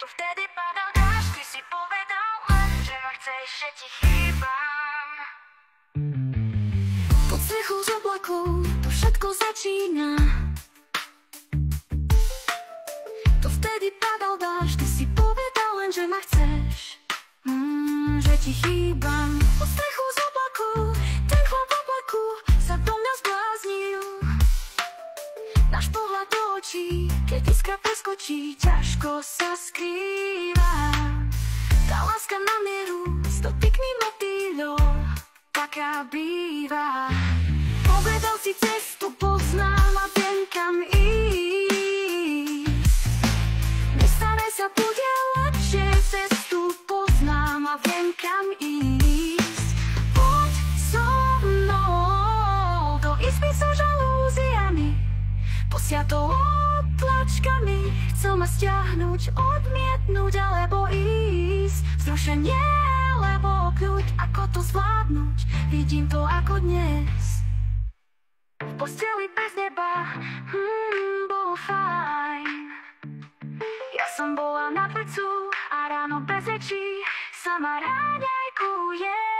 Vtedy padal dážď, ty si povedal len, že ma chceš, že ti chýbam. Pod strechou z oblakov to všetko začína. To vtedy padal dážď, ty si povedal len, že ma chceš, že ti chýbam. Pod strechou z oblakov ten chlap v oblaku sa do mňa zbláznil. Náš pohľad do očí, keď iskra preskočí, ťažko sa skrýva. Tá láska na mieru s dotykmi motýľov taká býva. Povedal si cestu poznám a viem kam ísť. Nestane sa bude lepšie, cestu poznám a viem kam ísť. Poď so mnou do izby so žalúziami, posiatou tlačkami. Chcel ma stiahnuť, odmietnúť alebo ísť. Vzrušenie lebo kľud, ako to zvládnuť, vidím to ako dnes. V posteli bez neba, bolo fajn. Ja som bola na plecu a ráno bez rečí sa ma ráňajkuje.